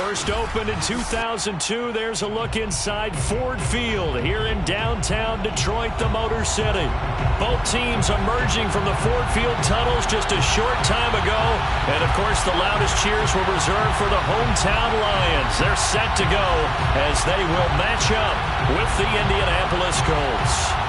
First opened in 2002, there's a look inside Ford Field here in downtown Detroit, the Motor City. Both teams emerging from the Ford Field tunnels just a short time ago. And, of course, the loudest cheers were reserved for the hometown Lions. They're set to go as they will match up with the Indianapolis Colts.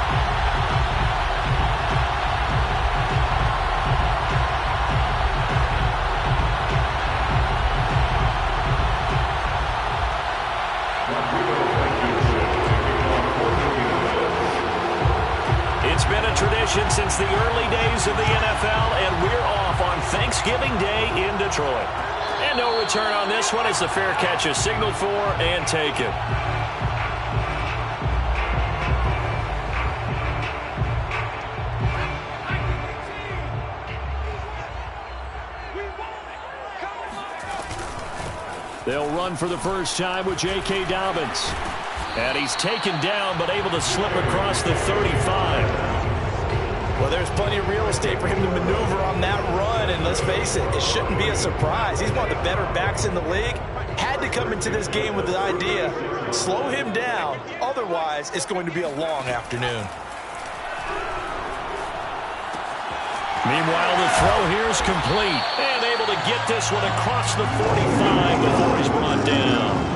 Tradition since the early days of the NFL, and we're off on Thanksgiving Day in Detroit. And no return on this one as the fair catch is signaled for and taken. They'll run for the first time with J.K. Dobbins. And he's taken down but able to slip across the 35. Well, there's plenty of real estate for him to maneuver on that run, and let's face it, it shouldn't be a surprise. He's one of the better backs in the league. Had to come into this game with the idea, slow him down, otherwise it's going to be a long afternoon. Meanwhile, the throw here is complete, and able to get this one across the 45 before he's brought down.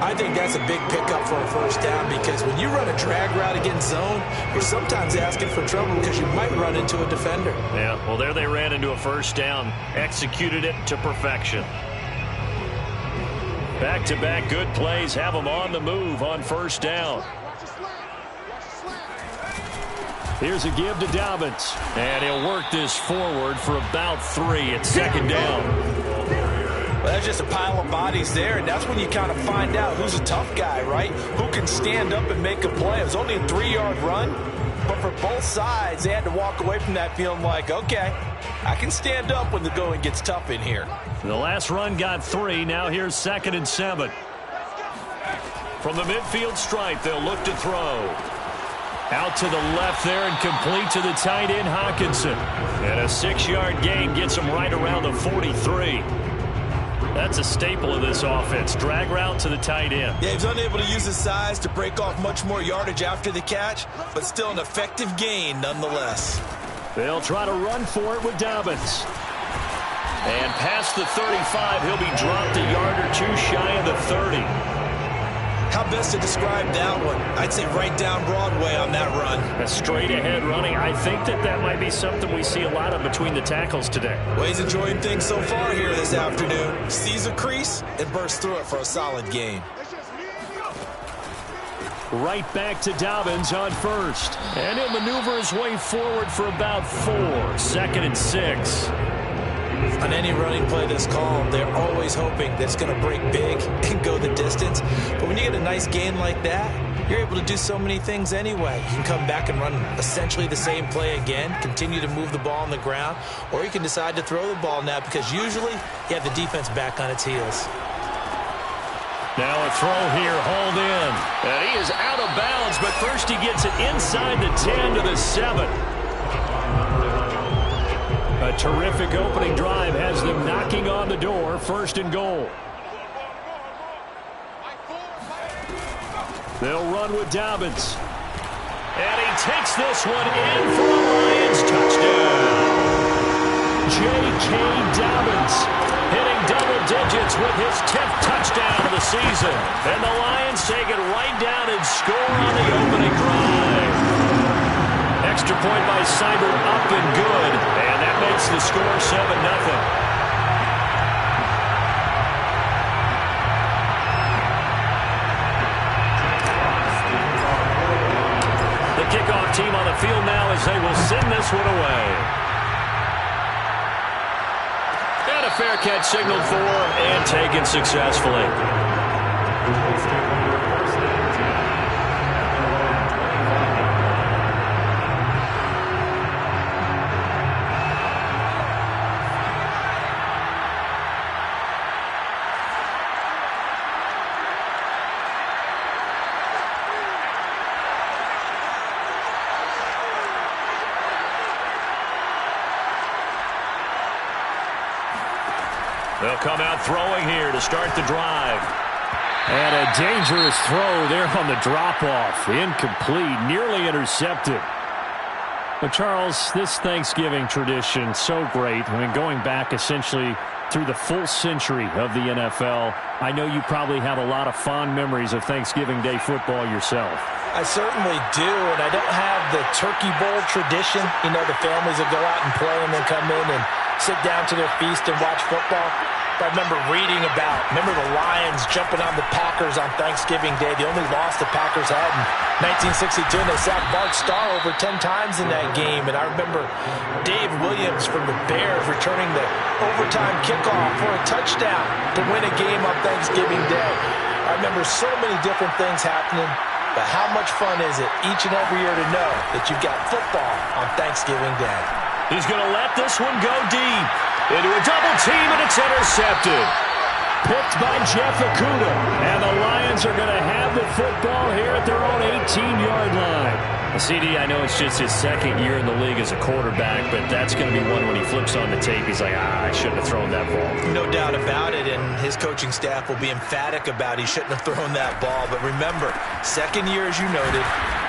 I think that's a big pickup for a first down because when you run a drag route against zone, you're sometimes asking for trouble because you might run into a defender. Yeah, well, there they ran into a first down. Executed it to perfection. Back-to-back good plays have them on the move on first down. Here's a give to Dobbins. And he'll work this forward for about 3 at second down. Well, that's just a pile of bodies there, and that's when you kind of find out who's a tough guy, right? Who can stand up and make a play. It was only a 3-yard run, but for both sides, they had to walk away from that feeling like, okay, I can stand up when the going gets tough in here. The last run got 3. Now here's 2nd and 7. From the midfield stripe, they'll look to throw. Out to the left there and complete to the tight end, Hawkinson. And a 6-yard gain gets him right around the 43. That's a staple of this offense. Drag route to the tight end. Yeah, he's unable to use his size to break off much more yardage after the catch, but still an effective gain nonetheless. They'll try to run for it with Dobbins. And past the 35, he'll be dropped a yard or 2 shy of the 30. How best to describe that one? I'd say right down Broadway on that run. A straight ahead running. I think that might be something we see a lot of between the tackles today. Well, he's enjoying things so far here this afternoon. Sees a crease and bursts through it for a solid gain. Right back to Dobbins on first. And he'll maneuver his way forward for about 4. 2nd and 6. On any running play that's called, they're always hoping that it's going to break big and go the distance. But when you get a nice gain like that, you're able to do so many things anyway. You can come back and run essentially the same play again, continue to move the ball on the ground, or you can decide to throw the ball now because usually you have the defense back on its heels. Now a throw here, hauled in. And he is out of bounds, but first he gets it inside the 10 to the 7. A terrific opening drive has them knocking on the door. 1st and goal. They'll run with Dobbins. And he takes this one in for a Lions touchdown. J.K. Dobbins hitting double digits with his 10th touchdown of the season. And the Lions take it right down and score on the opening drive. Extra point by Seibert up and good. And that makes the score 7-0. Kickoff team on the field now as they will send this one away. And a fair catch signaled for and taken successfully. They'll come out throwing here to start the drive. And a dangerous throw there on the drop-off. Incomplete, nearly intercepted. But Charles, this Thanksgiving tradition, so great. I mean, going back essentially through the full century of the NFL, I know you probably have a lot of fond memories of Thanksgiving Day football yourself. I certainly do, and I don't have the Turkey Bowl tradition. You know, the families will go out and play and then come in and sit down to their feast and watch football. But I remember reading remember the Lions jumping on the Packers on Thanksgiving Day. The only loss the Packers had in 1962, and they sacked Bart Starr over 10 times in that game. And I remember Dave Williams from the Bears returning the overtime kickoff for a touchdown to win a game on Thanksgiving Day. I remember so many different things happening, but how much fun is it each and every year to know that you've got football on Thanksgiving Day? He's going to let this one go deep. Into a double team, and it's intercepted. Picked by Jeff Okudah. And the Lions are going to have the football here at their own 18-yard line. CD, I know it's just his second year in the league as a quarterback, but that's going to be one when he flips on the tape. He's like, I shouldn't have thrown that ball. No doubt about it, and his coaching staff will be emphatic about he shouldn't have thrown that ball. But remember, second year, as you noted,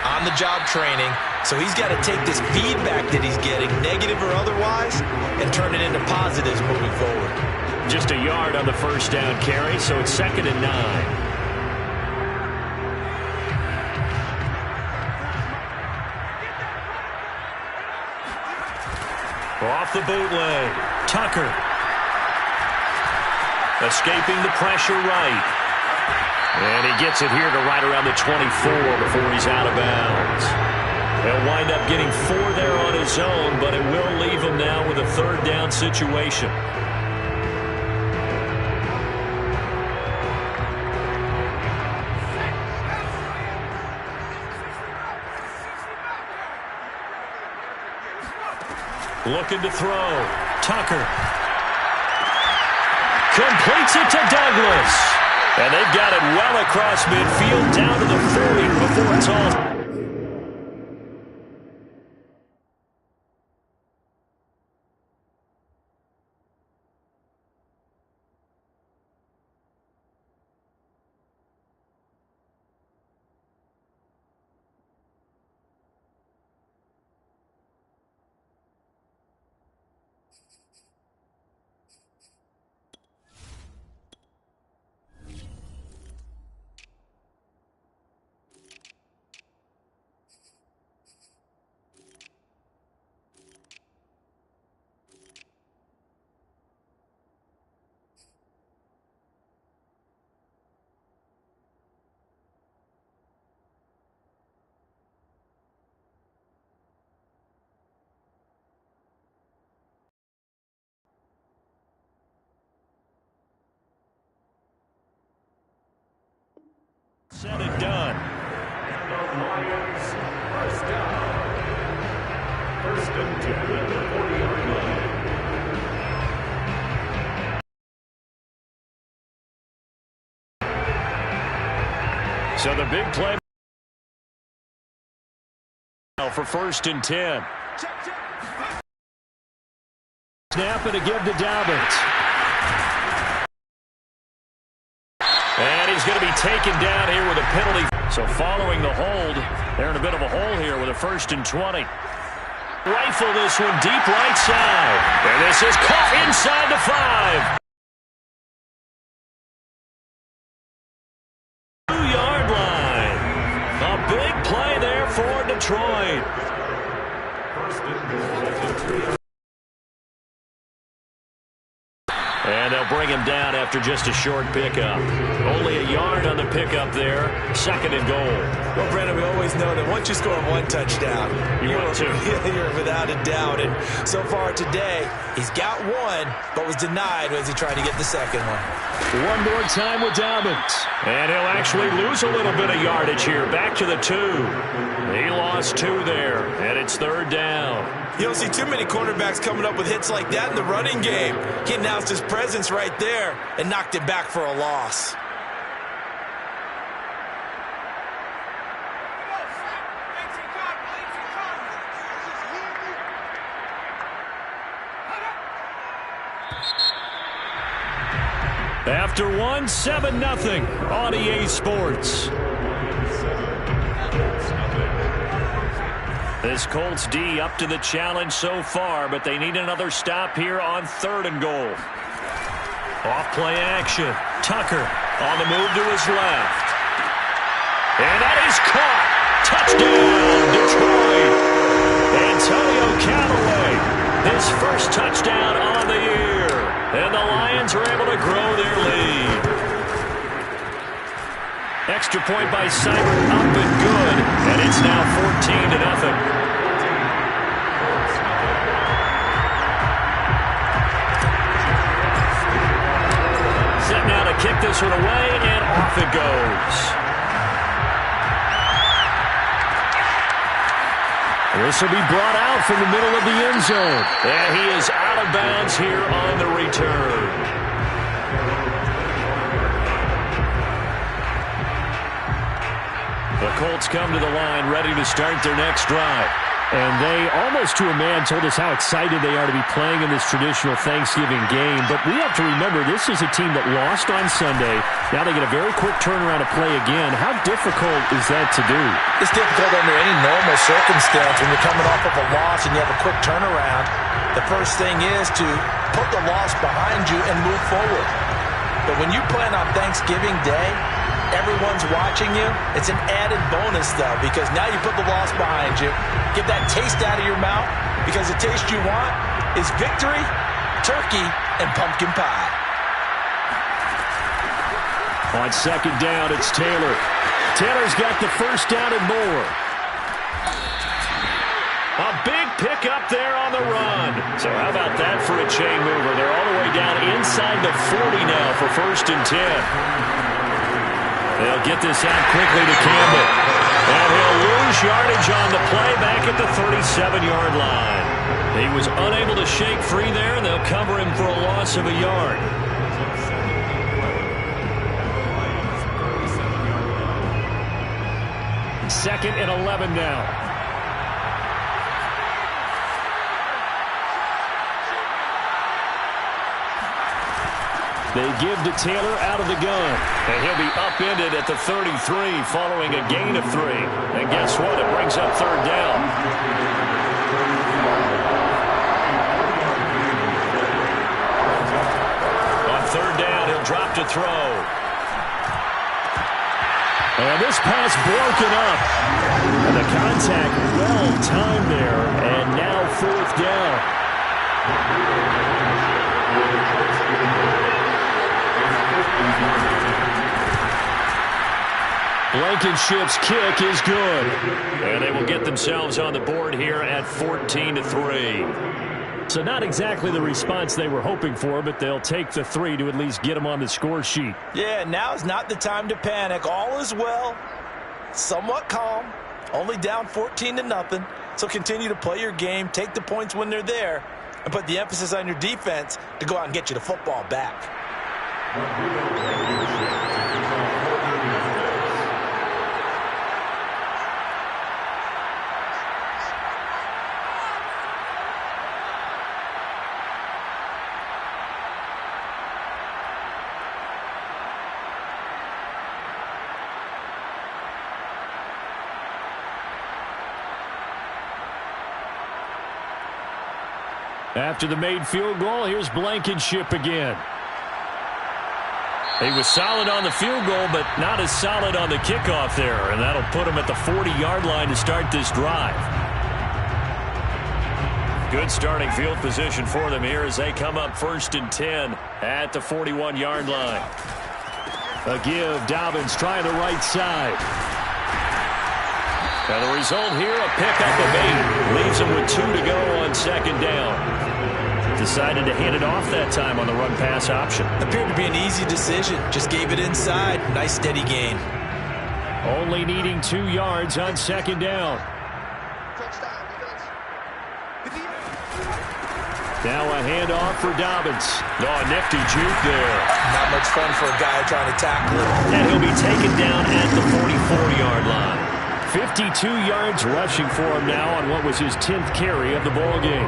on-the-job training. So he's got to take this feedback that he's getting, negative or otherwise, and turn it into positives moving forward. Just a yard on the first down carry, so it's 2nd and 9. Off the bootleg, Tucker. Escaping the pressure right. And he gets it here to right around the 24 before he's out of bounds. He'll wind up getting 4 there on his own, but it will leave him now with a 3rd down situation. Looking to throw. Tucker. Completes it to Douglas. And they've got it well across midfield down to the 40 before it's all. Said and done. The Lions, first down. 1st and 10 at the 40-yard line. So the big play for 1st and 10. Snap it to give to Dobbins. And he's going to be taken down here with a penalty. So following the hold, they're in a bit of a hole here with a 1st and 20. Rifle this one deep right side. And this is caught inside the 5. 2-yard line. A big play there for Detroit. And they'll bring him down after just a short pickup. Only a yard on the pickup there. 2nd and goal. Well, Brandon, we always know that once you score 1 touchdown, you're without a doubt. And so far today, he's got 1, but was denied as he tried to get the 2nd one. One more time with Dobbins. And he'll actually lose a little bit of yardage here. Back to the 2. He lost 2 there, and it's 3rd down. You don't see too many cornerbacks coming up with hits like that in the running game. He announced his presence right there and knocked it back for a loss. After one, 7-0 on EA Sports. This Colts D up to the challenge so far, but they need another stop here on 3rd and goal. Off play action. Tucker on the move to his left. And that is caught. Touchdown, Detroit. Antonio Callaway, his first touchdown on the year. And the Lions are able to grow their lead. Extra point by Seibert, up and good. And it's now 14-0. Set now to kick this one away, and off it goes. This will be brought out from the middle of the end zone. And he is out of bounds here on the return. The Colts come to the line ready to start their next drive. And they, almost to a man, told us how excited they are to be playing in this traditional Thanksgiving game. But we have to remember, this is a team that lost on Sunday. Now they get a very quick turnaround to play again. How difficult is that to do? It's difficult under any normal circumstance when you're coming off of a loss and you have a quick turnaround. The first thing is to put the loss behind you and move forward. But when you plan on Thanksgiving Day, everyone's watching you. It's an added bonus, though, because now you put the loss behind you. Get that taste out of your mouth, because the taste you want is victory, turkey, and pumpkin pie. On 2nd down, it's Taylor. Taylor's got the first down and more. A big pickup there on the run. So how about that for a chain mover? They're all the way down inside the 40 now for 1st and 10. They'll get this out quickly to Campbell. And he'll lose yardage on the play back at the 37-yard line. He was unable to shake free there, and they'll cover him for a loss of a yard. Second and 11 now. They give to Taylor out of the gun. And he'll be upended at the 33 following a gain of 3. And guess what? It brings up 3rd down. On 3rd down, he'll drop to throw. And this pass broken up. And the contact well timed there. And now 4th down. Blankenship's kick is good. And they will get themselves on the board here at 14-3. So not exactly the response they were hoping for, but they'll take the 3 to at least get them on the score sheet. Yeah, now is not the time to panic. All is well. Somewhat calm. Only down 14-0. So continue to play your game, take the points when they're there, and put the emphasis on your defense to go out and get you the football back. After the made field goal, here's Blankenship again. He was solid on the field goal, but not as solid on the kickoff there, and that'll put him at the 40-yard line to start this drive. Good starting field position for them here as they come up 1st and 10 at the 41-yard line. A give, Dobbins trying the right side. And the result here, a pickup of 8. Leaves him with 2 to go on 2nd down. Decided to hand it off that time on the run-pass option. Appeared to be an easy decision. Just gave it inside. Nice steady gain. Only needing 2 yards on 2nd down. Now a handoff for Dobbins. Oh, nifty juke there. Not much fun for a guy trying to tackle it. And he'll be taken down at the 44-yard line. 52 yards rushing for him now on what was his 10th carry of the ball game.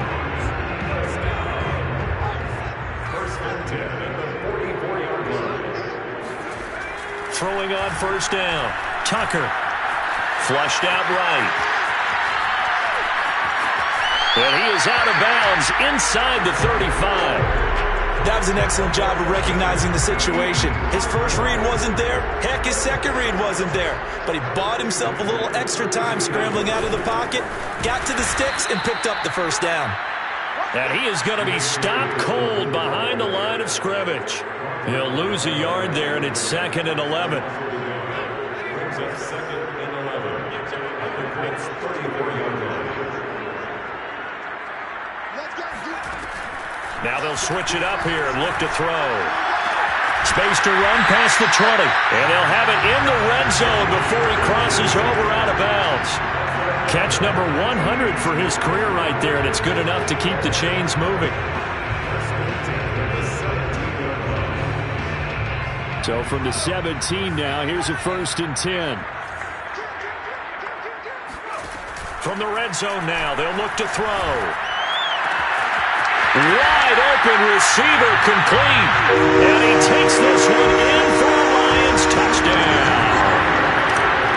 First and 10 at the 44-yard line. throwing on first down. Tucker. Flushed out right. And he is out of bounds inside the 35. That was an excellent job of recognizing the situation. His first read wasn't there. Heck, his second read wasn't there. But he bought himself a little extra time scrambling out of the pocket, got to the sticks, and picked up the first down. And he is going to be stopped cold behind the line of scrimmage. He'll lose a yard there, and it's 2nd and 11. Now they'll switch it up here and look to throw. Space to run past the 20. And they'll have it in the red zone before he crosses over out of bounds. Catch number 100 for his career right there, and it's good enough to keep the chains moving. So from the 17 now, here's a 1st and 10. From the red zone now, they'll look to throw. Wide open receiver complete. And he takes this one in for a Lions touchdown.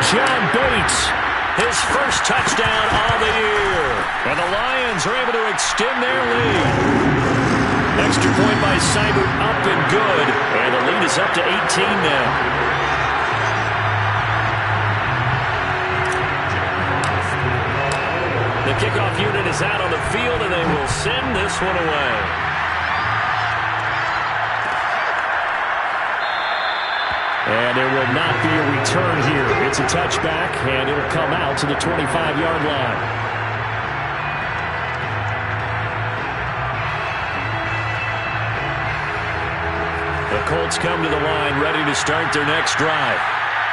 John Bates, his first touchdown on the year. And the Lions are able to extend their lead. Extra point by Seibert up and good. And the lead is up to 18 now. The kickoff unit is out on the field, and they will send this one away. And there will not be a return here. It's a touchback, and it'll come out to the 25-yard line. The Colts come to the line, ready to start their next drive.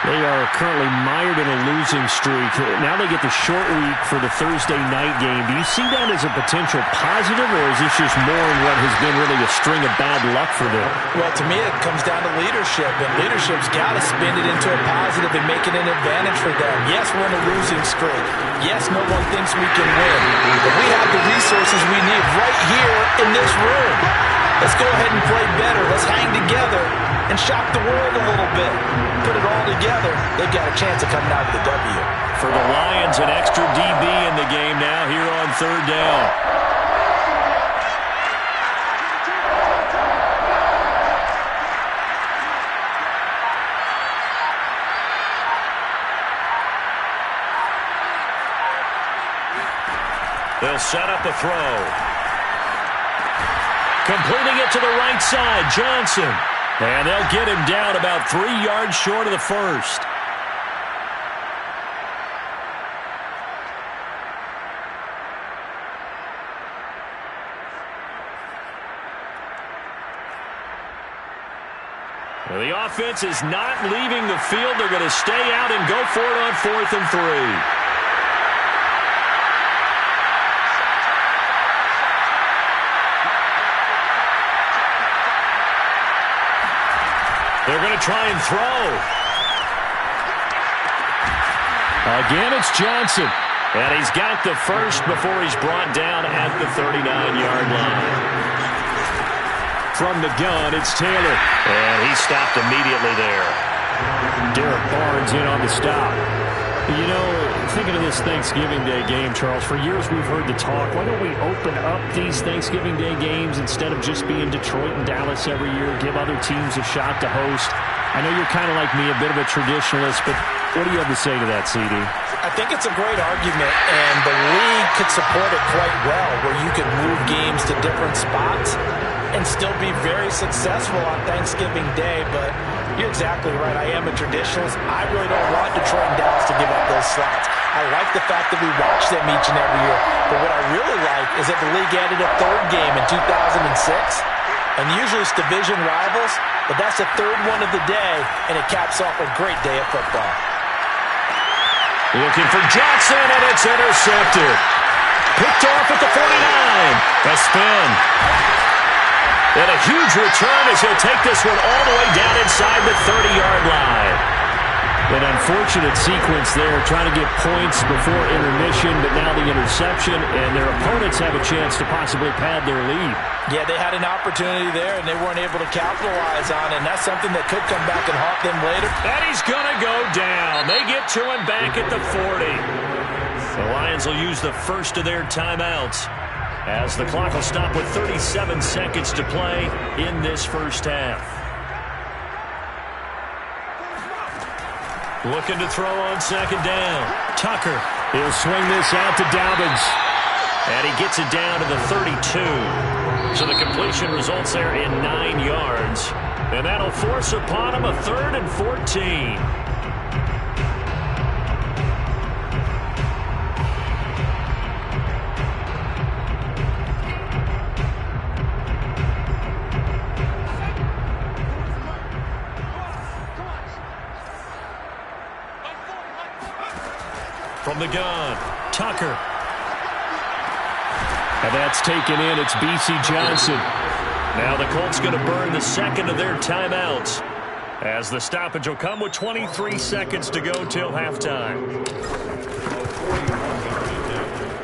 They are currently mired in a losing streak. Now they get the short week for the Thursday night game. Do you see that as a potential positive, or is this just more in what has been really a string of bad luck for them? Well, to me, it comes down to leadership, and leadership's got to spin it into a positive and make it an advantage for them. Yes, we're in a losing streak. Yes, no one thinks we can win, but we have the resources we need right here in this room. Let's go ahead and play better. Let's hang together and shock the world a little bit. Put it all together. They've got a chance of coming out with a W. For the Lions, an extra DB in the game now here on 3rd down. They'll set up a throw. Completing it to the right side, Johnson. And they'll get him down about 3 yards short of the first. Well, the offense is not leaving the field. They're going to stay out and go for it on 4th and 3. They're going to try and throw. Again, it's Johnson. And he's got the first before he's brought down at the 39-yard line. From the gun, it's Taylor. And he stopped immediately there. Derek Barnes in on the stop. You know, thinking of this Thanksgiving Day game, Charles, for years we've heard the talk, why don't we open up these Thanksgiving Day games instead of just being Detroit and Dallas every year, give other teams a shot to host? I know you're kind of like me, a bit of a traditionalist, but what do you have to say to that, CD? I think it's a great argument, and the league could support it quite well, where you could move games to different spots and still be very successful on Thanksgiving Day, but you're exactly right. I am a traditionalist. I really don't want Detroit and Dallas to give up those slots. I like the fact that we watch them each and every year, but what I really like is that the league added a 3rd game in 2006, and usually it's division rivals, but that's the 3rd one of the day, and it caps off a great day of football. Looking for Johnson, and it's intercepted. Picked off at the 49. A spin. And a huge return as he'll take this one all the way down inside the 30-yard line. An unfortunate sequence there, trying to get points before intermission, but now the interception, and their opponents have a chance to possibly pad their lead. Yeah, they had an opportunity there, and they weren't able to capitalize on it, and that's something that could come back and haunt them later. And he's going to go down. They get to him back at the 40. The Lions will use the first of their timeouts as the clock will stop with 37 seconds to play in this first half. Looking to throw on second down. Tucker. He'll swing this out to Dobbins. And he gets it down to the 32. So the completion results there in 9 yards. And that'll force upon him a 3rd and 14. From the gun, Tucker. And that's taken in. It's B.C. Johnson. Now the Colts going to burn the second of their timeouts as the stoppage will come with 23 seconds to go till halftime.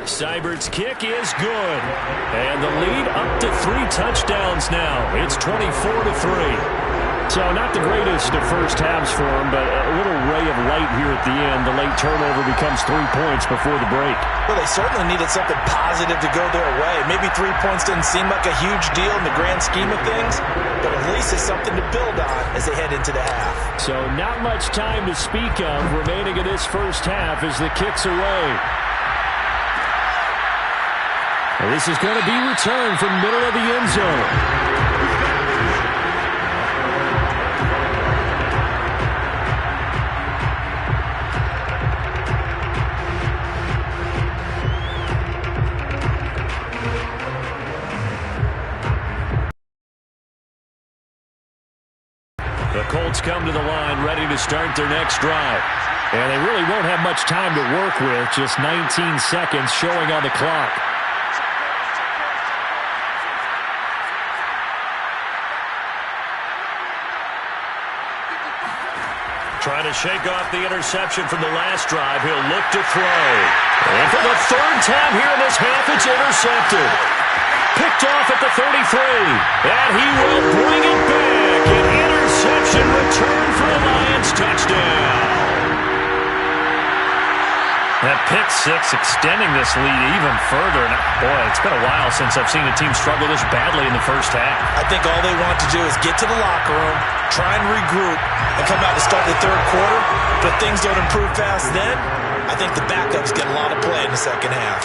Seibert's kick is good. And the lead up to 3 touchdowns now. It's 24-3. So not the greatest of first halves for him, but a little ray of light here at the end. The late turnover becomes 3 points before the break. Well, they certainly needed something positive to go their way. Maybe 3 points didn't seem like a huge deal in the grand scheme of things, but at least it's something to build on as they head into the half. So not much time to speak of remaining in this first half as the kick's away. And this is going to be returned from middle of the end zone. The Colts come to the line ready to start their next drive. And they really won't have much time to work with, just 19 seconds showing on the clock. Trying to shake off the interception from the last drive. He'll look to throw. And for the 3rd time here in this half, it's intercepted. Picked off at the 33. And he will bring it back. An interception return for a Lions touchdown. That pick six extending this lead even further. And boy, it's been a while since I've seen a team struggle this badly in the first half. I think all they want to do is get to the locker room, try and regroup, and come out to start the 3rd quarter. But if things don't improve fast then, I think the backups get a lot of play in the second half.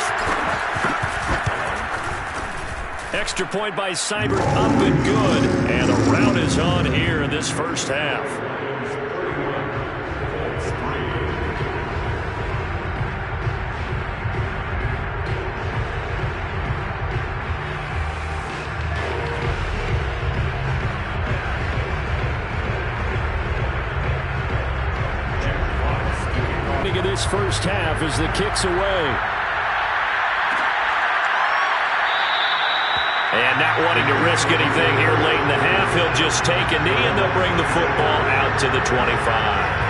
Extra point by Seibert, up and good. And the rout is on here in this first half. Of this first half as the kick's away. And not wanting to risk anything here late in the half, he'll just take a knee and they'll bring the football out to the 25.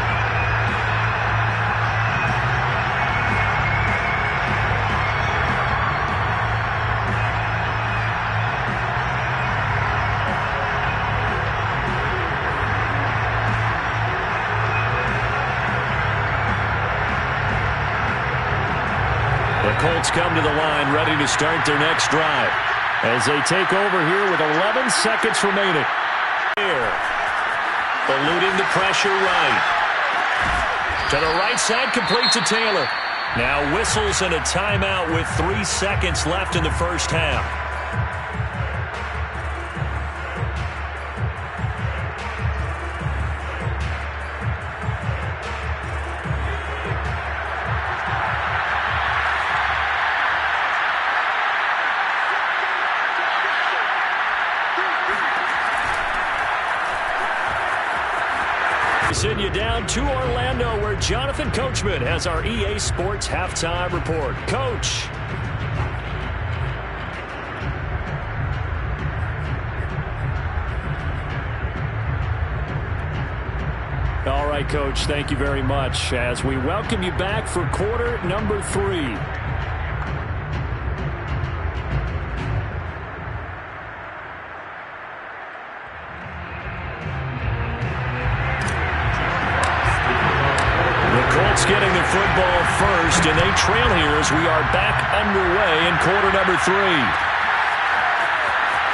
Colts come to the line ready to start their next drive as they take over here with 11 seconds remaining. Here, eluding the pressure right. To the right side, complete to Taylor. Now whistles and a timeout with 3 seconds left in the first half. Send you down to Orlando where Jonathan Coachman has our EA Sports Halftime Report. Coach. All right. right, Coach. Thank you very much as we welcome you back for quarter number 3. Colts getting the football first, and they trail here as we are back underway in quarter number 3.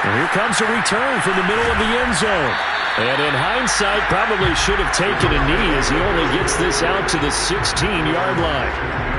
And here comes a return from the middle of the end zone. And in hindsight, probably should have taken a knee as he only gets this out to the 16-yard line.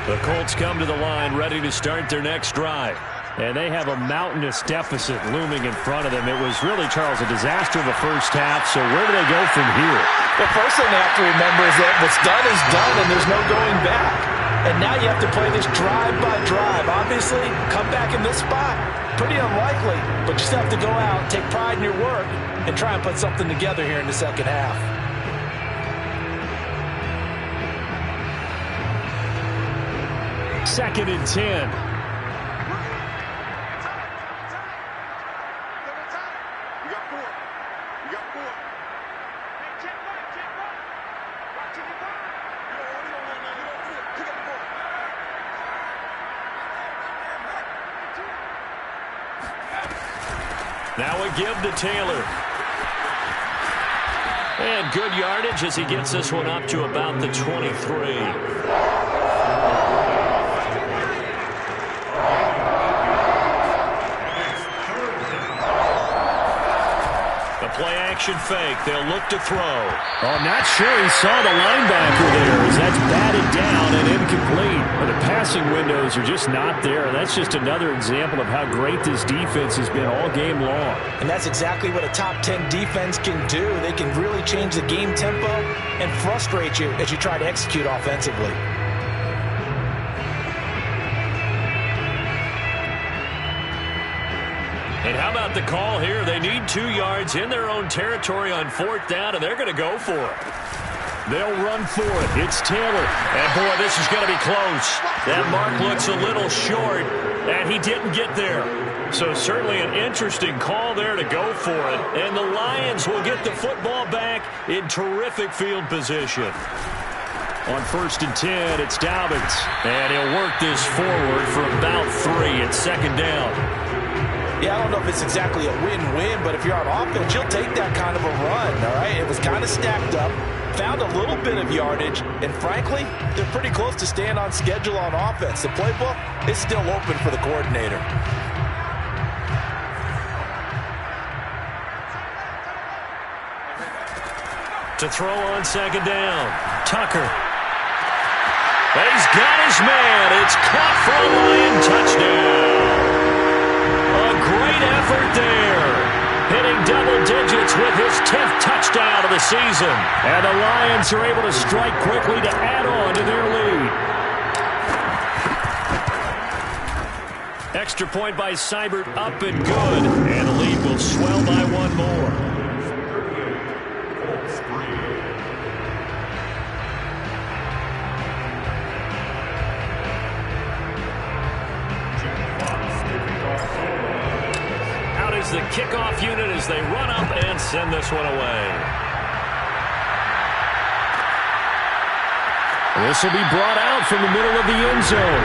The Colts come to the line ready to start their next drive. And they have a mountainous deficit looming in front of them. It was really, Charles, a disaster in the first half. So where do they go from here? The first thing they have to remember is that what's done is done and there's no going back. And now you have to play this drive by drive. Obviously, come back in this spot. Pretty unlikely, but you still have to go out, take pride in your work, and try and put something together here in the second half. Second and 10. Now a give to Taylor. And good yardage as he gets this one up to about the 23. Play-action fake. They'll look to throw. Oh, not sure he saw the linebacker there as that's batted down and incomplete. But the passing windows are just not there. That's just another example of how great this defense has been all game long. And that's exactly what a top 10 defense can do. They can really change the game tempo and frustrate you as you try to execute offensively. And how about the call here? They need 2 yards in their own territory on 4th down, and they're going to go for it. They'll run for it. It's Taylor. And, boy, this is going to be close. That mark looks a little short, and he didn't get there. So certainly an interesting call there to go for it. And the Lions will get the football back in terrific field position. On 1st and 10, it's Dobbins. And he'll work this forward for about 3. It's 2nd down. Yeah, I don't know if it's exactly a win-win, but if you're on offense, you'll take that kind of a run, all right? It was kind of stacked up, found a little bit of yardage, and frankly, they're pretty close to staying on schedule on offense. The playbook is still open for the coordinator. To throw on 2nd down, Tucker. He's got his man. It's caught for a Lion touchdown. A great effort there. Hitting double digits with his 10th touchdown of the season. And the Lions are able to strike quickly to add on to their lead. Extra point by Seibert up and good. And the lead will swell by 1 more. The kickoff unit as they run up and send this one away. This will be brought out from the middle of the end zone.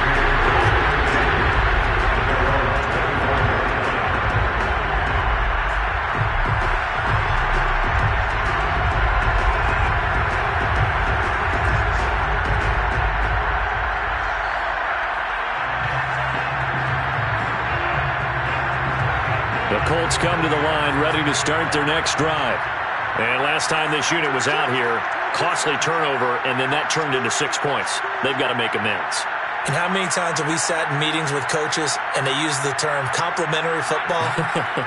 Colts come to the line ready to start their next drive. And last time this unit was out here, costly turnover, and then that turned into 6 points. They've got to make amends. And how many times have we sat in meetings with coaches and they use the term complementary football?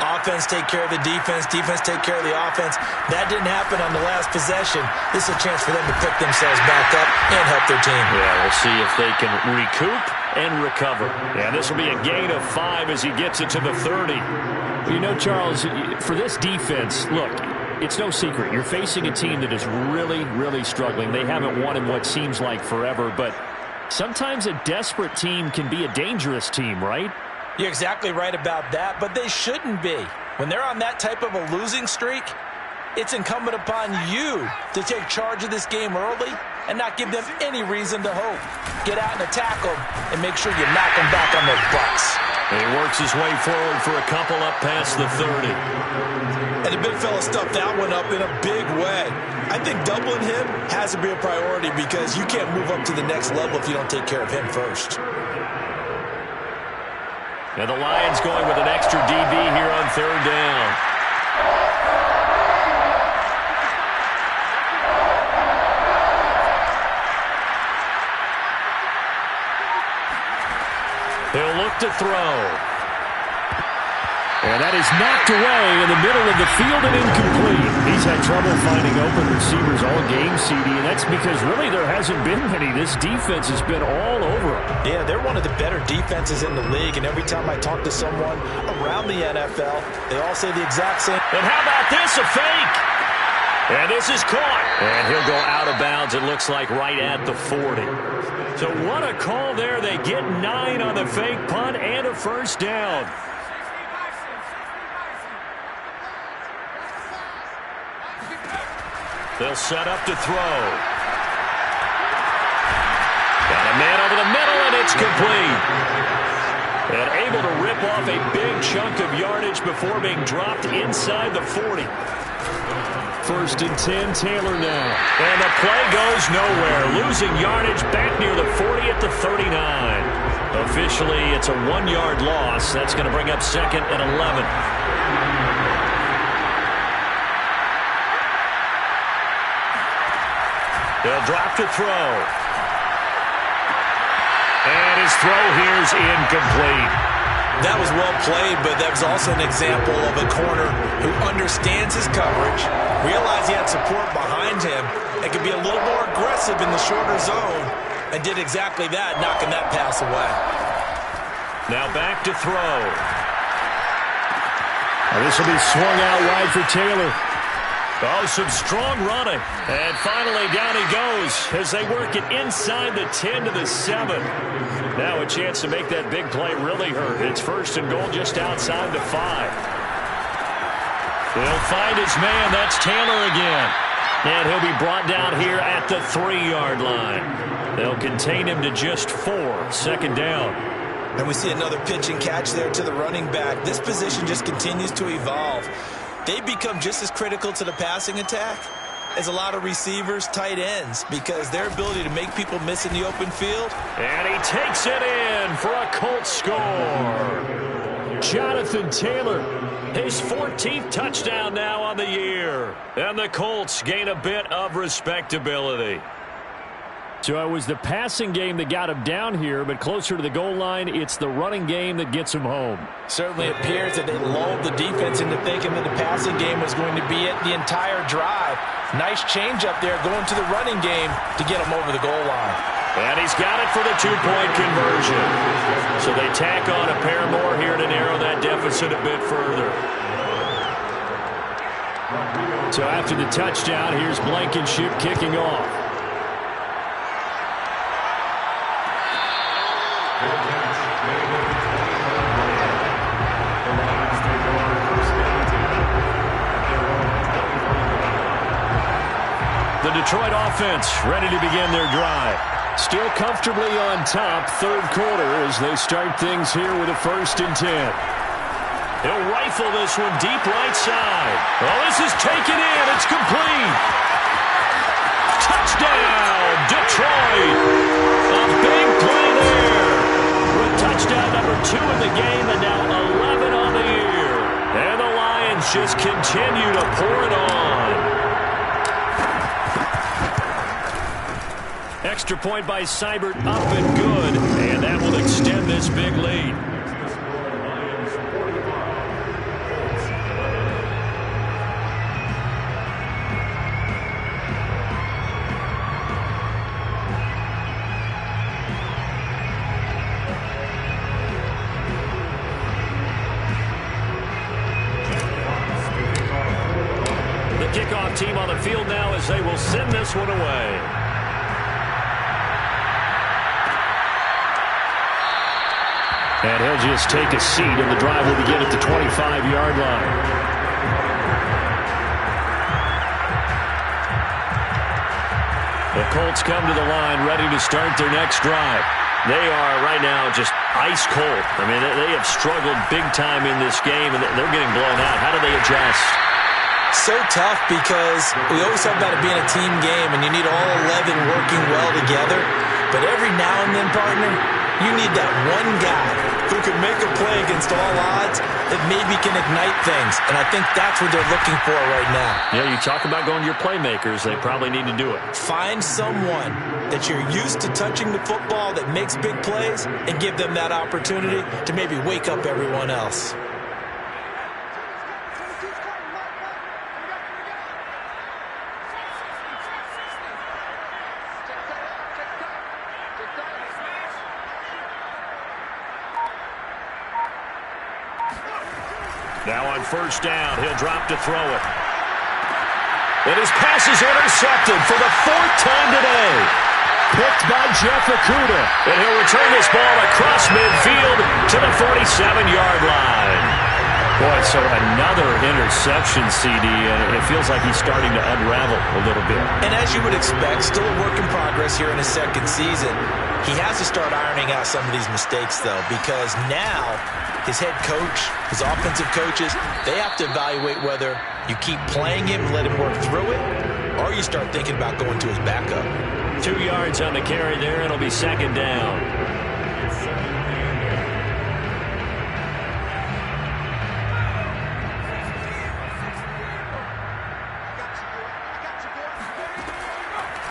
Offense take care of the defense, defense take care of the offense. That didn't happen on the last possession. This is a chance for them to pick themselves back up and help their team. Yeah, we'll see if they can recoup and recover. Yeah, this will be a gain of 5 as he gets it to the 30. You know, Charles, for this defense, look, it's no secret. You're facing a team that is really, really struggling. They haven't won in what seems like forever, but sometimes a desperate team can be a dangerous team, right? You're exactly right about that, but they shouldn't be. When they're on that type of a losing streak, it's incumbent upon you to take charge of this game early and not give them any reason to hope. Get out and attack them and make sure you knock them back on their butts. And he works his way forward for a couple up past the 30. And the big fella stuffed that one up in a big way. I think doubling him has to be a priority because you can't move up to the next level if you don't take care of him first. And the Lions going with an extra DB here on 3rd down. He'll look to throw. And that is knocked away in the middle of the field and incomplete. He's had trouble finding open receivers all game, CD, and that's because really there hasn't been many. This defense has been all over them. Yeah, they're one of the better defenses in the league, and every time I talk to someone around the NFL, they all say the exact same. And how about this, a fake? And this is caught. And he'll go out of bounds, it looks like, right at the 40. So what a call there. They get 9 on the fake punt and a first down. They'll set up to throw. Got a man over the middle, and it's complete. And able to rip off a big chunk of yardage before being dropped inside the 40. 1st and 10, Taylor now. And the play goes nowhere. Losing yardage back near the 40 at the 39. Officially, it's a 1-yard loss. That's going to bring up 2nd and 11. They'll drop to throw. And his throw here is incomplete. That was well played, but that was also an example of a corner who understands his coverage, realized he had support behind him, and could be a little more aggressive in the shorter zone, and did exactly that, knocking that pass away. Now back to throw. This will be swung out wide for Taylor. Oh, some strong running. And finally down he goes as they work it inside the 10 to the 7. Now a chance to make that big play really hurt. It's 1st and goal just outside the 5. He'll find his man. That's Taylor again. And he'll be brought down here at the 3-yard line. They'll contain him to just 4. 2nd down. And we see another pitch and catch there to the running back. This position just continues to evolve. They become just as critical to the passing attack as a lot of receivers, tight ends, because their ability to make people miss in the open field. And he takes it in for a Colts score. Jonathan Taylor, his 14th touchdown now on the year. And the Colts gain a bit of respectability. So it was the passing game that got him down here, but closer to the goal line, it's the running game that gets him home. Certainly appears that they lulled the defense into thinking that the passing game was going to be it the entire drive. Nice change up there going to the running game to get him over the goal line. And he's got it for the 2-point conversion. So they tack on a pair more here to narrow that deficit a bit further. So after the touchdown, here's Blankenship kicking off. The Detroit offense ready to begin their drive. Still comfortably on top, 3rd quarter as they start things here with a 1st and 10. He'll rifle this one deep right side. Oh, this is taken in. It's complete. Touchdown, Detroit. A big play there. With touchdown number 2 in the game and now 11 on the year. And the Lions just continue to pour it on. Extra point by Seibert, up and good. that will extend this big lead. Kickoff team on the field now as they will send this one away. And he'll just take a seat, and the drive will begin at the 25-yard line. The Colts come to the line ready to start their next drive. They are right now just ice cold. I mean, they have struggled big time in this game, and they're getting blown out. How do they adjust? So tough because we always talk about it being a team game and you need all 11 working well together. But every now and then, partner, you need that one guy who can make a play against all odds that maybe can ignite things. And I think that's what they're looking for right now. Yeah, you talk about going to your playmakers. They probably need to do it. Find someone that you're used to touching the football that makes big plays and give them that opportunity to maybe wake up everyone else. Now on first down, he'll drop to throw it. And his pass is intercepted for the fourth time today. Picked by Jeff Okuda. And he'll return this ball across midfield to the 47-yard line. Boy, so another interception, CD, and it feels like he's starting to unravel a little bit. And as you would expect, still a work in progress here in his second season. He has to start ironing out some of these mistakes, though, because now his head coach, his offensive coaches, they have to evaluate whether you keep playing him and let him work through it, or you start thinking about going to his backup. 2 yards on the carry there. It'll be second down.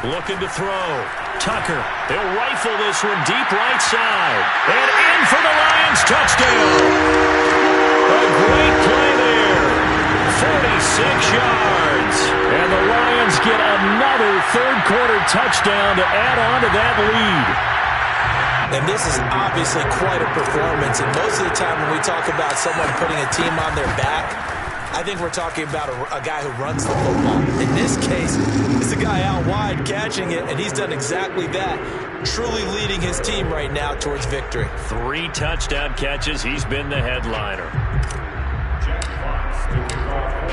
Looking to throw. Tucker. He'll rifle this one deep right side. And in for the Lions. Touchdown. A great play there. 46 yards. And the Lions get another third-quarter touchdown to add on to that lead. And this is obviously quite a performance. And most of the time when we talk about someone putting a team on their back, I think we're talking about a guy who runs the football. In this case, it's a guy out wide catching it, and he's done exactly that, truly leading his team right now towards victory. 3 touchdown catches. He's been the headliner.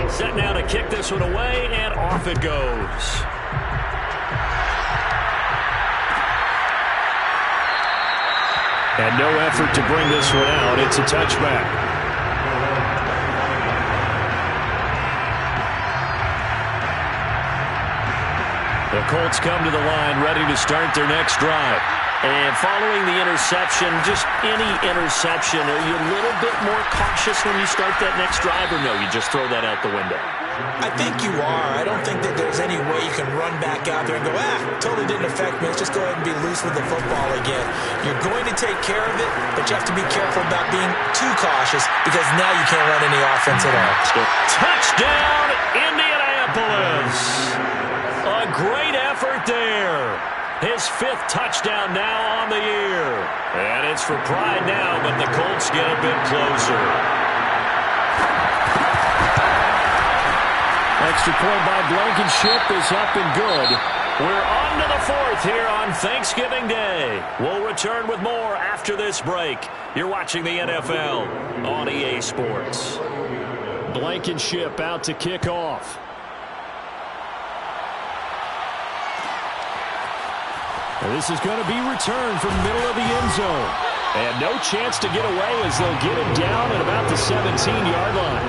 Set now to kick this one away, and off it goes. And no effort to bring this one out. It's a touchback. The Colts come to the line ready to start their next drive. And following the interception, just any interception, are you a little bit more cautious when you start that next drive, or no, you just throw that out the window? I think you are. I don't think that there's any way you can run back out there and go, totally didn't affect me. Let's just go ahead and be loose with the football again. You're going to take care of it, but you have to be careful about being too cautious because now you can't run any offense at all. Touchdown, Indianapolis! A great effort there. His 5th touchdown now on the year. And it's for pride now, but the Colts get a bit closer. Extra point by Blankenship is up and good. We're on to the 4th here on Thanksgiving Day. We'll return with more after this break. You're watching the NFL on EA Sports. Blankenship out to kick off. And this is going to be returned from the middle of the end zone. And no chance to get away as they'll get him down at about the 17-yard line.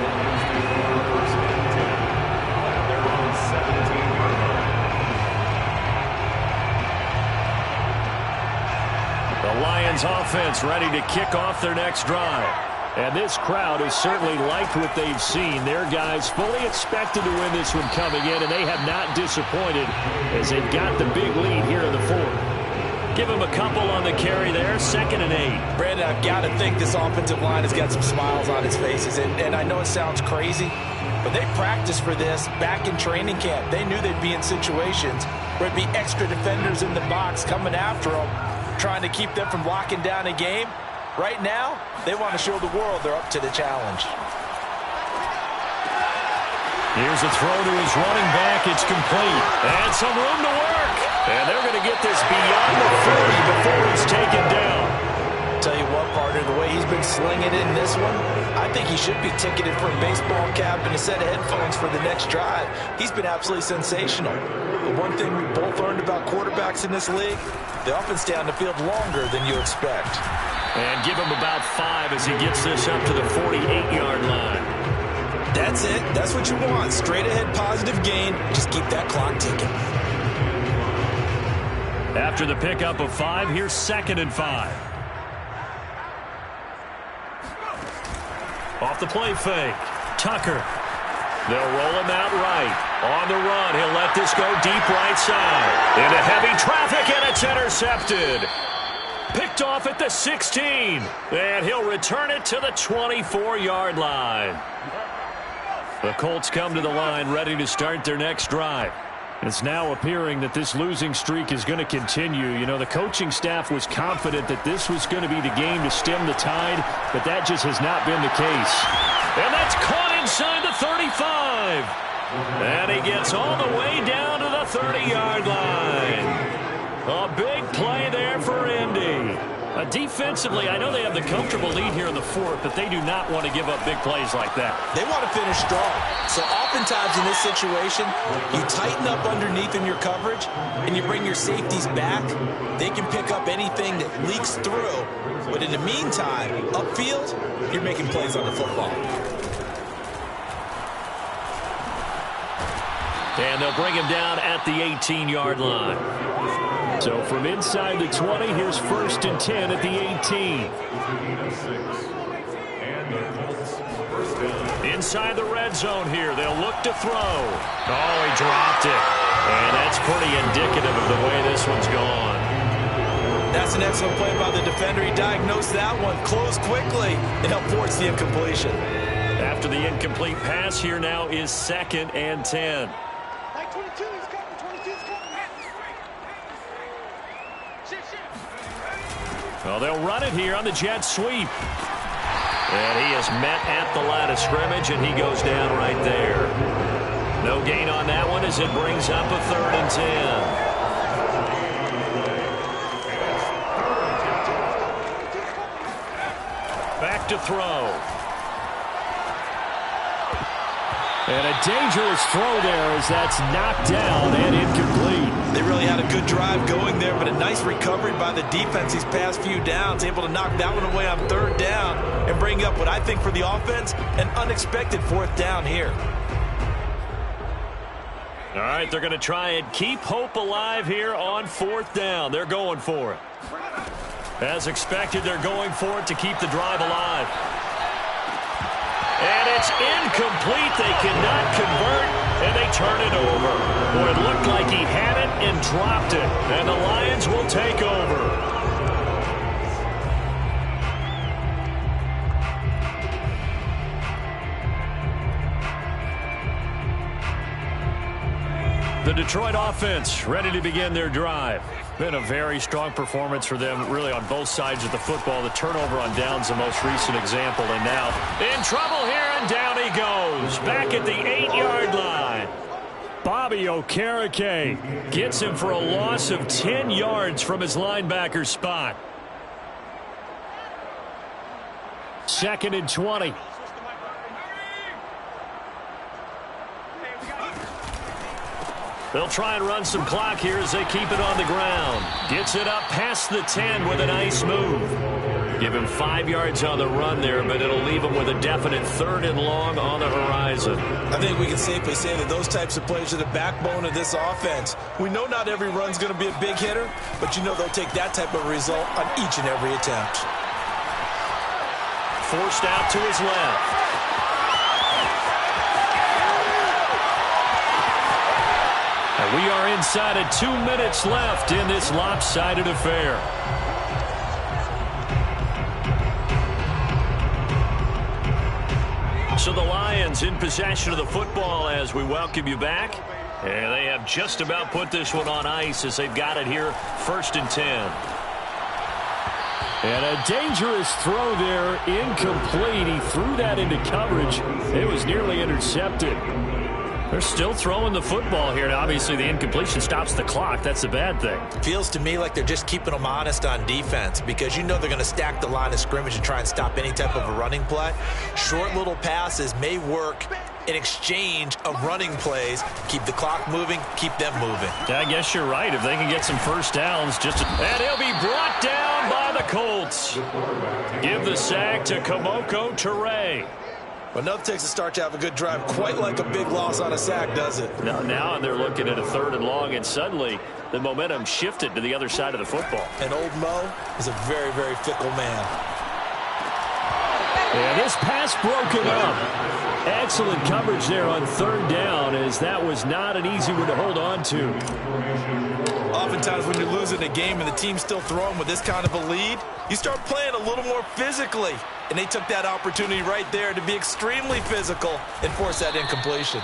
The Lions offense ready to kick off their next drive. And this crowd has certainly liked what they've seen. Their guys fully expected to win this one coming in, and they have not disappointed as they've got the big lead here in the 4th. Give him a couple on the carry there, 2nd and 8. Brandon, I've got to think this offensive line has got some smiles on its faces. And I know it sounds crazy, but they practiced for this back in training camp. They knew they'd be in situations where it'd be extra defenders in the box coming after them, trying to keep them from locking down a game. Right now, they want to show the world they're up to the challenge. Here's a throw to his running back. It's complete. And some room to work. And they're going to get this beyond the 40 before it's taken down. Tell you what, partner, the way he's been slinging it in this one, I think he should be ticketed for a baseball cap and a set of headphones for the next drive. He's been absolutely sensational. The one thing we both learned about quarterbacks in this league, they often stay on the field longer than you expect. And give him about 5 as he gets this up to the 48-yard line. That's it. That's what you want. Straight ahead positive gain. Just keep that clock ticking. After the pickup of 5, here's 2nd and 5. Off the play fake. Tucker. They'll roll him out right. On the run, he'll let this go deep right side. Into heavy traffic, and it's intercepted. Picked off at the 16. And he'll return it to the 24-yard line. The Colts come to the line ready to start their next drive. It's now appearing that this losing streak is going to continue. You know, the coaching staff was confident that this was going to be the game to stem the tide, but that just has not been the case. And that's caught inside the 35. And he gets all the way down to the 30-yard line. A big play there for Indy. Defensively, I know they have the comfortable lead here in the 4th, but they do not want to give up big plays like that. They want to finish strong. So oftentimes in this situation, you tighten up underneath in your coverage, and you bring your safeties back. They can pick up anything that leaks through. But in the meantime, upfield, you're making plays on the football. And they'll bring him down at the 18-yard line. So from inside the 20, here's 1st and 10 at the 18. Inside the red zone here. They'll look to throw. Oh, he dropped it. And that's pretty indicative of the way this one's gone. That's an excellent play by the defender. He diagnosed that one, closed quickly, and helped force the incompletion. After the incomplete pass, here now is 2nd and 10. Well, they'll run it here on the jet sweep. And he is met at the line of scrimmage, and he goes down right there. No gain on that one as it brings up a 3rd and 10. Back to throw. And a dangerous throw there as that's knocked down and incomplete. They really had a good drive going there, but a nice recovery by the defense these past few downs, able to knock that one away on 3rd down and bring up what I think for the offense, an unexpected 4th down here. All right, they're going to try and keep hope alive here on 4th down. They're going for it. As expected, they're going for it to keep the drive alive. And it's incomplete. They cannot convert, and they turn it over. Boy, it looked like he had it and dropped it. And the Lions will take over. The Detroit offense ready to begin their drive. Been a very strong performance for them, really, on both sides of the football. The turnover on downs, the most recent example. And now in trouble here, and down he goes. Back at the 8-yard line. Bobby Okereke gets him for a loss of 10 yards from his linebacker spot. 2nd and 20. They'll try and run some clock here as they keep it on the ground. Gets it up past the 10 with a nice move. Give him 5 yards on the run there, but it'll leave him with a definite 3rd and long on the horizon. I think we can safely say that those types of plays are the backbone of this offense. We know not every run's going to be a big hitter, but you know they'll take that type of result on each and every attempt. Forced out to his left. We are inside of 2 minutes left in this lopsided affair. So the Lions in possession of the football as we welcome you back. And they have just about put this one on ice as they've got it here, 1st and 10. And a dangerous throw there, incomplete. He threw that into coverage. It was nearly intercepted. They're still throwing the football here. Now, obviously, the incompletion stops the clock. That's the bad thing. Feels to me like they're just keeping them honest on defense because you know they're going to stack the line of scrimmage and try and stop any type of a running play. Short little passes may work in exchange of running plays. Keep the clock moving, keep them moving. Yeah, I guess you're right. If they can get some first downs, and he'll be brought down by the Colts. Give the sack to Kamoko Toure. Well, nothing takes a start to have a good drive, quite like a big loss on a sack, does it? Now they're looking at a 3rd and long, and suddenly the momentum shifted to the other side of the football. And old Mo is a very, very fickle man. And this pass broken up. Excellent coverage there on 3rd down, as that was not an easy one to hold on to. Oftentimes when you're losing a game and the team's still throwing with this kind of a lead, you start playing a little more physically. And they took that opportunity right there to be extremely physical and force that incompletion.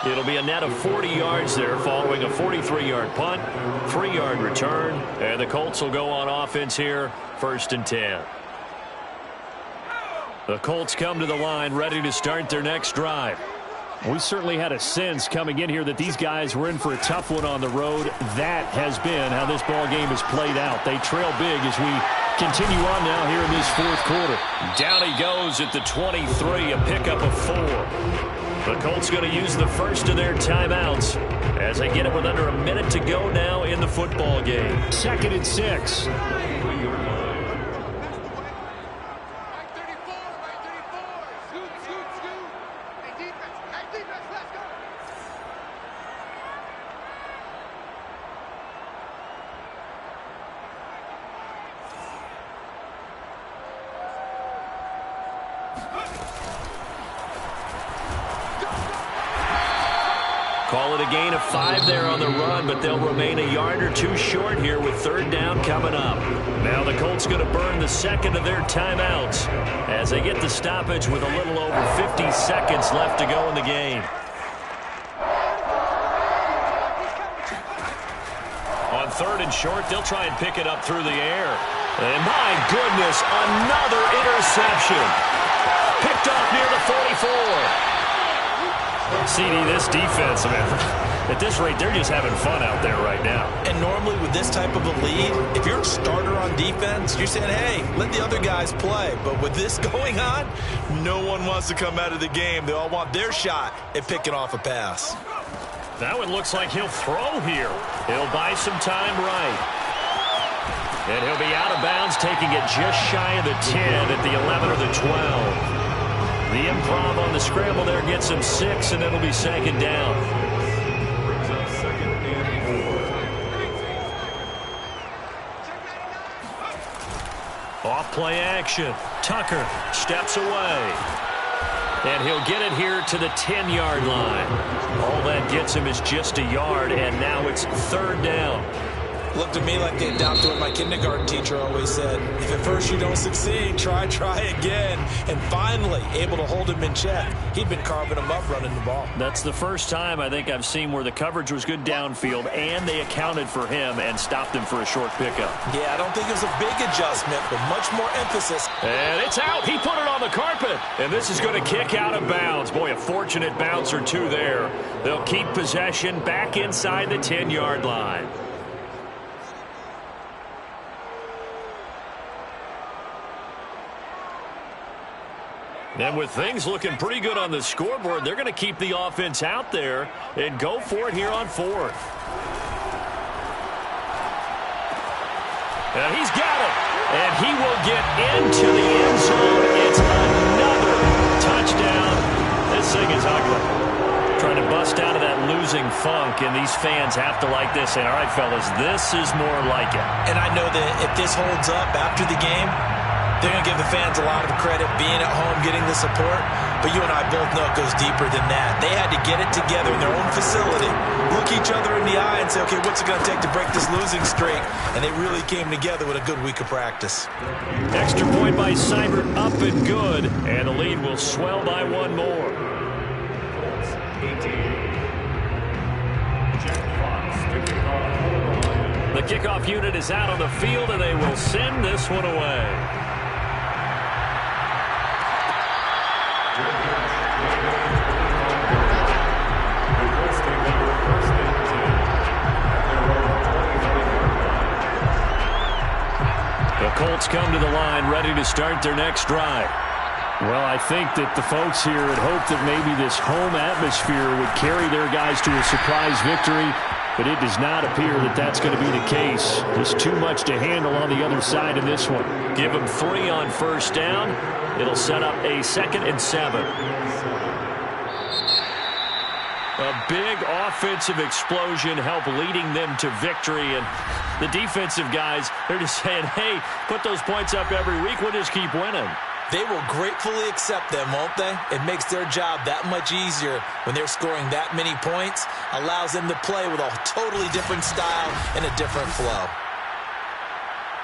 It'll be a net of 40 yards there following a 43-yard punt, 3-yard return. And the Colts will go on offense here, 1st and 10. The Colts come to the line ready to start their next drive. We certainly had a sense coming in here that these guys were in for a tough one on the road. That has been how this ball game has played out. They trail big as we continue on now here in this 4th quarter. Down he goes at the 23, a pickup of 4. The Colts going to use the first of their timeouts as they get it with under a minute to go now in the football game. 2nd and 6. Call it a gain of 5 there on the run, but they'll remain a yard or 2 short here with 3rd down coming up. Now the Colts going to burn the 2nd of their timeouts as they get the stoppage with a little over 50 seconds left to go in the game. On 3rd and short, they'll try and pick it up through the air. And my goodness, another interception. Picked off near the 44. CD, this defense, man, at this rate, they're just having fun out there right now. And normally with this type of a lead, if you're a starter on defense, you're saying, hey, let the other guys play. But with this going on, no one wants to come out of the game. They all want their shot at picking off a pass. That one looks like he'll throw here. He'll buy some time right. And he'll be out of bounds, taking it just shy of the 10 at the 11 or the 12. The improv on the scramble there gets him 6, and it'll be 2nd down. Off play action. Tucker steps away. And he'll get it here to the 10-yard line. All that gets him is just a yard, and now it's 3rd down. Looked to me like they adopted what my kindergarten teacher always said. If at first you don't succeed, try again. And finally, able to hold him in check. He'd been carving him up running the ball. That's the first time I think I've seen where the coverage was good downfield, and they accounted for him and stopped him for a short pickup. Yeah, I don't think it was a big adjustment, but much more emphasis. And it's out. He put it on the carpet. And this is going to kick out of bounds. Boy, a fortunate bounce or 2 there. They'll keep possession back inside the 10-yard line. And with things looking pretty good on the scoreboard, they're going to keep the offense out there and go for it here on 4th. And he's got it. And he will get into the end zone. It's another touchdown. This thing is ugly. Trying to bust out of that losing funk, and these fans have to like this. And all right, fellas, this is more like it. And I know that if this holds up after the game, they're going to give the fans a lot of credit being at home, getting the support. But you and I both know it goes deeper than that. They had to get it together in their own facility, look each other in the eye and say, okay, what's it going to take to break this losing streak? And they really came together with a good week of practice. Extra point by Seibert, up and good. And the lead will swell by one more. The kickoff unit is out on the field, and they will send this one away. The Colts come to the line, ready to start their next drive. Well, I think that the folks here had hoped that maybe this home atmosphere would carry their guys to a surprise victory, but it does not appear that that's going to be the case. Just too much to handle on the other side in this one. Give them 3 on first down. It'll set up a 2nd and 7. A big offensive explosion helped leading them to victory, and the defensive guys, they're just saying, hey, put those points up every week, we'll just keep winning. They will gratefully accept them, won't they? It makes their job that much easier when they're scoring that many points, allows them to play with a totally different style and a different flow.